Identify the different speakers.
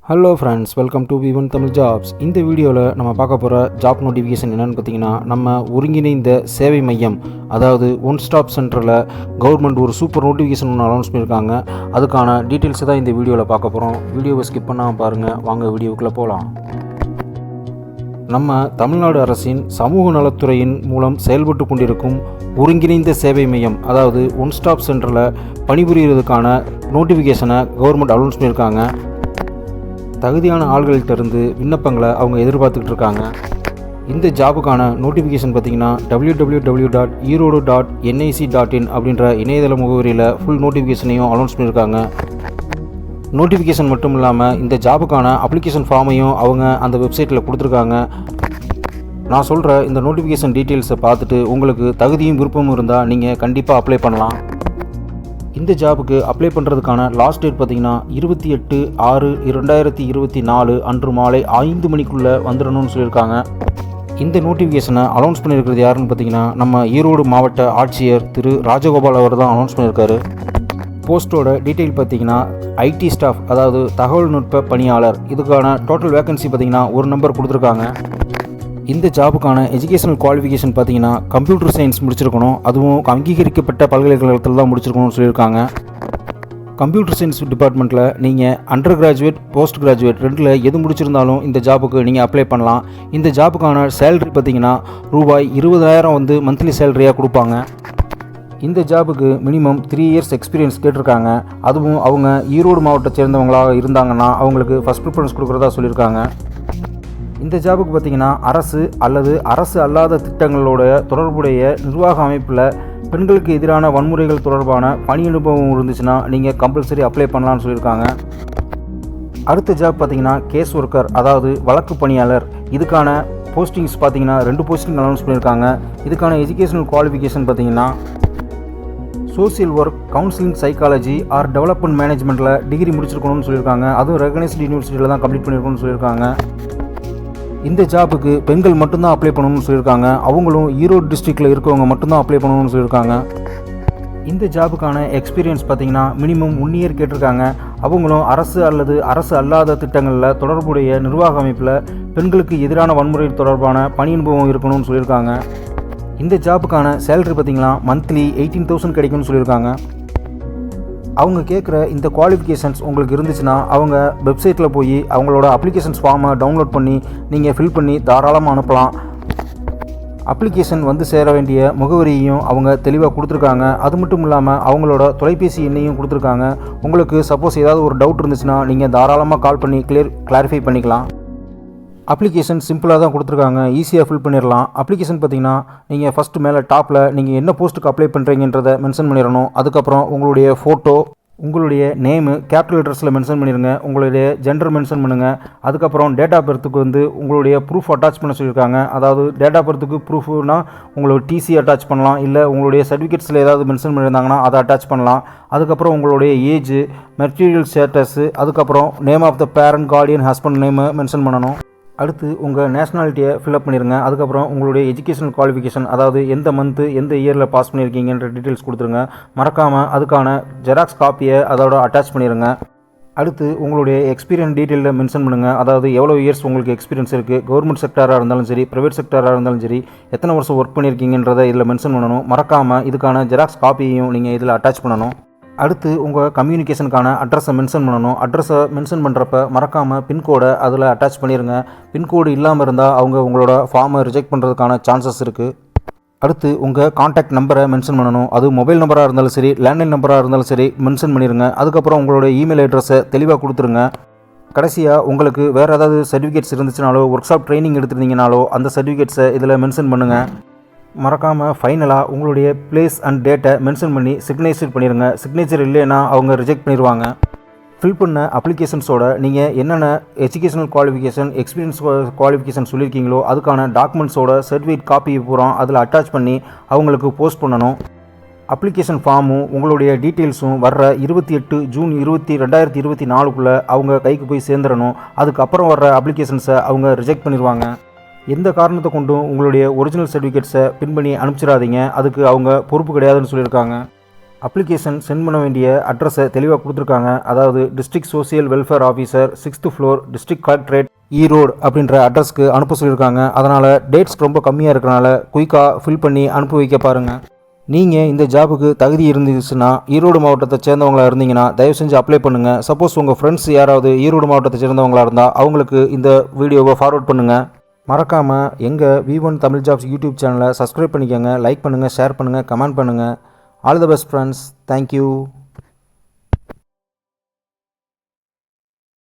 Speaker 1: Hello friends, welcome to V1 Tamil jobs. இந்த வீடியோவில் நம்ம பார்க்க போகிற ஜாப் நோட்டிஃபிகேஷன் என்னென்னு பார்த்தீங்கன்னா, நம்ம ஒருங்கிணைந்த சேவை மையம், அதாவது ஒன் ஸ்டாப் சென்டரில் கவர்மெண்ட் ஒரு சூப்பர் நோட்டிஃபிகேஷன் ஒன்று அனௌன்ஸ் பண்ணியிருக்காங்க. அதுக்கான டீட்டெயில்ஸை தான் இந்த வீடியோவில் பார்க்க போகிறோம். வீடியோவை ஸ்கிப் பண்ணாமல் பாருங்கள். வாங்க வீடியோக்குள்ளே போகலாம். நம்ம தமிழ்நாடு அரசின் சமூக நலத்துறையின் மூலம் செயல்பட்டு கொண்டிருக்கும் ஒருங்கிணைந்த சேவை மையம், அதாவது ஒன் ஸ்டாப் சென்டரில் பணிபுரிகிறதுக்கான நோட்டிஃபிகேஷனை கவர்மெண்ட் அனௌன்ஸ் பண்ணியிருக்காங்க. தகுதியான ஆள்கள்கிட்டருந்து விண்ணப்பங்களை அவங்க எதிர்பார்த்துக்கிட்டு இருக்காங்க. இந்த ஜாபுக்கான நோட்டிஃபிகேஷன் பார்த்திங்கன்னா www.erode.nic.in அப்படின்ற இணையதள முகவரியில் ஃபுல் நோட்டிஃபிகேஷனையும் அனௌன்ஸ் பண்ணியிருக்காங்க. நோட்டிஃபிகேஷன் மட்டும் இல்லாமல் இந்த ஜாபுக்கான அப்ளிகேஷன் ஃபார்மையும் அவங்க அந்த வெப்சைட்டில் கொடுத்துருக்காங்க. நான் சொல்கிற இந்த நோட்டிஃபிகேஷன் டீட்டெயில்ஸை பார்த்துட்டு உங்களுக்கு தகுதியும் விருப்பமும் இருந்தால் நீங்கள் கண்டிப்பாக அப்ளை பண்ணலாம். இந்த ஜாபுக்கு அப்ளை பண்ணுறதுக்கான லாஸ்ட் டேட் பார்த்திங்கன்னா 28/6/2024 அன்று மாலை 5 மணிக்குள்ளே வந்துடணும்னு சொல்லியிருக்காங்க. இந்த நோட்டிஃபிகேஷனை அனௌன்ஸ் பண்ணியிருக்கிறது யாருன்னு பார்த்திங்கன்னா, நம்ம ஈரோடு மாவட்ட ஆட்சியர் திரு ராஜகோபால் அவர் தான் அனௌன்ஸ் பண்ணியிருக்காரு. போஸ்ட்டோட டீட்டெயில் பார்த்திங்கன்னா ஐடி ஸ்டாஃப், அதாவது தகவல் நுட்ப பணியாளர். இதுக்கான டோட்டல் வேக்கன்சி பார்த்திங்கன்னா ஒரு நம்பர் கொடுத்துருக்காங்க. இந்த ஜாபுக்கான எஜுகேஷனல் குவாலிஃபிகேஷன் பார்த்தீங்கன்னா கம்ப்யூட்டர் சயின்ஸ் முடிச்சிருக்கணும், அதுவும் அங்கீகரிக்கப்பட்ட பல்கலைக்கழகத்தில் தான் முடிச்சிருக்கணும்னு சொல்லியிருக்காங்க. கம்ப்யூட்டர் சயின்ஸ் டிபார்ட்மெண்ட்டில் நீங்கள் அண்டர் கிராஜுவேட், போஸ்ட் கிராஜுவேட் ரெண்டில் எது முடிச்சிருந்தாலும் இந்த ஜாபுக்கு நீங்கள் அப்ளை பண்ணலாம். இந்த ஜாபுக்கான சேலரி பார்த்தீங்கன்னா ரூபாய் 20,000 மந்த்லி சேலரியாக கொடுப்பாங்க. இந்த ஜாபுக்கு மினிமம் 3 இயர்ஸ் எக்ஸ்பீரியன்ஸ் கேட்டிருக்காங்க. அதுவும் அவங்க ஈரோடு மாவட்டத்தை சேர்ந்தவங்களாக இருந்தாங்கன்னா அவங்களுக்கு ஃபஸ்ட் ப்ரிஃபரன்ஸ் கொடுக்குறதா சொல்லியிருக்காங்க. இந்த ஜாபுக்கு பார்த்திங்கன்னா அரசு அல்லது அரசு அல்லாத திட்டங்களோட தொடர்புடைய நிர்வாக அமைப்பில் பெண்களுக்கு எதிரான வன்முறைகள் தொடர்பான பணி அனுபவம் இருந்துச்சுன்னா நீங்கள் கம்பல்சரி அப்ளை பண்ணலான்னு சொல்லியிருக்காங்க. அடுத்த ஜாப் பார்த்திங்கன்னா கேஸ் ஒர்க்கர், அதாவது வழக்கு பணியாளர். இதுக்கான போஸ்டிங்ஸ் பார்த்திங்கன்னா 2 போஸ்டிங் அனௌன்ஸ் பண்ணியிருக்காங்க. இதுக்கான எஜுகேஷனல் குவாலிஃபிகேஷன் பார்த்திங்கன்னா social work, counselling, psychology or development மேனேஜ்மெண்ட்டில் டிகிரி முடிச்சிருக்கணும்னு சொல்லியிருக்காங்க. அதுவும் ரெகனைஸ்டு யூனிவர்சிட்டியில் தான் கம்ப்ளீட் பண்ணியிருக்கணும்னு சொல்லியிருக்காங்க. இந்த ஜாபுக்கு பெண்கள் மட்டும்தான் அப்ளை பண்ணணும்னு சொல்லியிருக்காங்க. அவங்களும் ஈரோடு டிஸ்ட்ரிக்டில் இருக்கவங்க மட்டும்தான் அப்ளை பண்ணணும்னு சொல்லியிருக்காங்க. இந்த ஜாபுக்கான எக்ஸ்பீரியன்ஸ் பார்த்திங்கன்னா மினிமம் 1 இயர் கேட்டிருக்காங்க. அவங்களும் அரசு அல்லது அரசு அல்லாத திட்டங்களில் தொடர்புடைய நிர்வாக அமைப்பில் பெண்களுக்கு எதிரான வன்முறை தொடர்பான பணி அனுபவம் இருக்கணும்னு சொல்லியிருக்காங்க. இந்த ஜாபுக்கான சேலரி பார்த்திங்கன்னா மந்த்லி 18,000 கிடைக்கும்னு சொல்லியிருக்காங்க. அவங்க கேட்குற இந்த குவாலிஃபிகேஷன்ஸ் உங்களுக்கு இருந்துச்சுன்னா அவங்க வெப்சைட்டில் போய் அவங்களோட அப்ளிகேஷன்ஸ் ஃபார்மை டவுன்லோட் பண்ணி நீங்கள் ஃபில் பண்ணி தாராளமாக அனுப்பலாம். அப்ளிகேஷன் வந்து சேர வேண்டிய முகவரியையும் அவங்க தெளிவாக கொடுத்துருக்காங்க. அது மட்டும் இல்லாமல் அவங்களோட தொலைபேசி எண்ணையும் கொடுத்துருக்காங்க. உங்களுக்கு சப்போஸ் ஏதாவது ஒரு டவுட் இருந்துச்சுன்னா நீங்கள் தாராளமாக கால் பண்ணி கிளாரிஃபை பண்ணிக்கலாம். அப்ளிகேஷன் சிம்பிளாக தான் கொடுத்துருக்காங்க, ஈஸியாக ஃபில் பண்ணிடலாம். அப்ளிகேஷன் பார்த்திங்கன்னா நீங்கள் ஃபஸ்ட்டு மேலே டாப்பில் நீங்கள் என்ன போஸ்ட்டுக்கு அப்ளை பண்ணுறீங்கன்றதை மென்ஷன் பண்ணிடணும். அதுக்கப்புறம் உங்களுடைய ஃபோட்டோ, உங்களுடைய நேமு கேபிட்டல் லெட்டர்ஸில் மென்ஷன் பண்ணிடுங்க. உங்களுடைய ஜெண்டர் மென்ஷன் பண்ணுங்கள். அதுக்கப்புறம் டேட் ஆஃப் பர்த்துக்கு வந்து உங்களுடைய ப்ரூஃப் அட்டாச் பண்ண சொல்லியிருக்காங்க. அதாவது டேட் ஆஃப் பர்த்துக்கு ப்ரூஃப்னா உங்களோட டிசி அட்டாச் பண்ணலாம், இல்லை உங்களுடைய சர்டிஃபிகேட்ஸில் ஏதாவது மென்ஷன் பண்ணியிருந்தாங்கன்னா அதை அட்டாச் பண்ணலாம். அதுக்கப்புறம் உங்களுடைய ஏஜ், மெட்டீரியல் ஸ்டேட்டஸு, அதுக்கப்புறம் name of the parent, guardian, husband name mention பண்ணணும். அடுத்து உங்கள் நேஷ்னாலிட்டியை ஃபில்அப் பண்ணிடுங்க. அதுக்கப்புறம் உங்களுடைய எஜுகேஷனல் குவாலிஃபிகேஷன், அதாவது எந்த மந்த்து எந்த இயரில் பாஸ் பண்ணியிருக்கீங்கன்ற டீட்டெயில்ஸ் கொடுத்துருங்க. மறக்காமல் அதுக்கான ஜெராக்ஸ் காப்பியை அதோட அட்டாச் பண்ணிடுங்க. அடுத்து உங்களுடைய எக்ஸ்பீரியன்ஸ் டீட்டெயிலில் மென்ஷன் பண்ணுங்கள். அதாவது எவ்வளோ இயர்ஸ் உங்களுக்கு எக்ஸ்பீரியன்ஸ் இருக்குது, கவர்மெண்ட் செக்டராக இருந்தாலும் சரி, ப்ரைவேட் செக்டராக இருந்தாலும் சரி, எத்தனை வருஷம் ஒர்க் பண்ணியிருக்கீங்கன்றதை இதில் மென்ஷன் பண்ணணும். மறக்காமல் இதுக்கான ஜெராக்ஸ் காப்பியையும் நீங்கள் இதில் அட்டாச் பண்ணணும். அடுத்து உங்கள் கம்யூனிகேஷனுக்கான அட்ரஸை மென்ஷன் பண்ணணும். அட்ரஸை மென்ஷன் பண்ணுறப்ப மறக்காமல் பின்கோடை அதில் அட்டாச் பண்ணிடுங்க. பின்கோடு இல்லாமல் இருந்தால் அவங்க உங்களோட ஃபார்மை ரிஜெக்ட் பண்ணுறதுக்கான சான்சஸ் இருக்குது. அடுத்து உங்கள் காண்டாக்ட் நம்பரை மென்ஷன் பண்ணணும். அது மொபைல் நம்பராக இருந்தாலும் சரி, லேண்ட்லைன் நம்பராக இருந்தாலும் சரி மென்ஷன் பண்ணிடுங்க. அதுக்கப்புறம் உங்களோட இமெயில் அட்ரஸை தெளிவாக கொடுத்துருங்க. கடைசியாக உங்களுக்கு வேறு ஏதாவது சர்டிஃபிகேட்ஸ் இருந்துச்சுனாலோ, ஒர்க் ஷாப் ட்ரைனிங் எடுத்துருந்தீங்கனாலோ அந்த சர்டிஃபிகேட்ஸை இதில் மென்ஷன் பண்ணுங்கள். மறக்காமல் ஃபைனலாக உங்களுடைய பிளேஸ் அண்ட் டேட்டை மென்ஷன் பண்ணி சிக்னேச்சர் பண்ணிடுங்க. சிக்னேச்சர் இல்லைன்னா அவங்க ரிஜெக்ட் பண்ணிடுவாங்க. ஃபில் பண்ண அப்ளிகேஷன்ஸோட நீங்கள் என்னென்ன எஜுகேஷனல் குவாலிஃபிகேஷன், எக்ஸ்பீரியன்ஸ் குவாலிஃபிகேஷன் சொல்லியிருக்கீங்களோ அதுக்கான டாக்குமெண்ட்ஸோட சர்டிஃபிகேட் காப்பி பூரா அதில் அட்டாச் பண்ணி அவங்களுக்கு போஸ்ட் பண்ணணும். அப்ளிகேஷன் ஃபார்மும் உங்களுடைய டீட்டெயில்ஸும் வர்ற 28 ஜூன் 2024 அவங்க கைக்கு போய் சேர்ந்துடணும். அதுக்கப்புறம் வர்ற அப்ளிகேஷன்ஸை அவங்க ரிஜெக்ட் பண்ணிடுவாங்க. எந்த காரணத்தை கொண்டும் உங்களுடைய ஒரிஜினல் சர்டிஃபிகேட்ஸை பின் பண்ணி அனுப்பிச்சிடாதீங்க. அதுக்கு அவங்க பொறுப்பு கிடையாதுன்னு சொல்லியிருக்காங்க. அப்ளிகேஷன் சென்ட் பண்ண வேண்டிய அட்ரஸை தெளிவாக கொடுத்துருக்காங்க. அதாவது district social welfare officer 6th floor district collectorate Erode அப்படின்ற அட்ரஸ்க்கு அனுப்ப சொல்லியிருக்காங்க. அதனால் டேட்ஸ் ரொம்ப கம்மியாக இருக்கனால குயிக்காக ஃபில் பண்ணி அனுப்பி வைக்க பாருங்கள். நீங்கள் இந்த ஜாபுக்கு தகுதி இருந்துச்சுன்னா ஈரோடு மாவட்டத்தை சேர்ந்தவங்களாக இருந்தீங்கன்னா தயவு செஞ்சு அப்ளை பண்ணுங்கள். சப்போஸ் உங்கள் ஃப்ரெண்ட்ஸ் யாராவது ஈரோடு மாவட்டத்தை சேர்ந்தவங்களாக இருந்தால் அவங்களுக்கு இந்த வீடியோவை ஃபார்வர்ட் பண்ணுங்கள். மறக்காமல் எங்கள் V1 தமிழ் ஜாப்ஸ் யூடியூப் சேனலை சப்ஸ்கிரைப் பண்ணிக்கோங்க. லைக் பண்ணுங்கள், ஷேர் பண்ணுங்கள், கமெண்ட் பண்ணுங்கள். All the best friends. Thank you.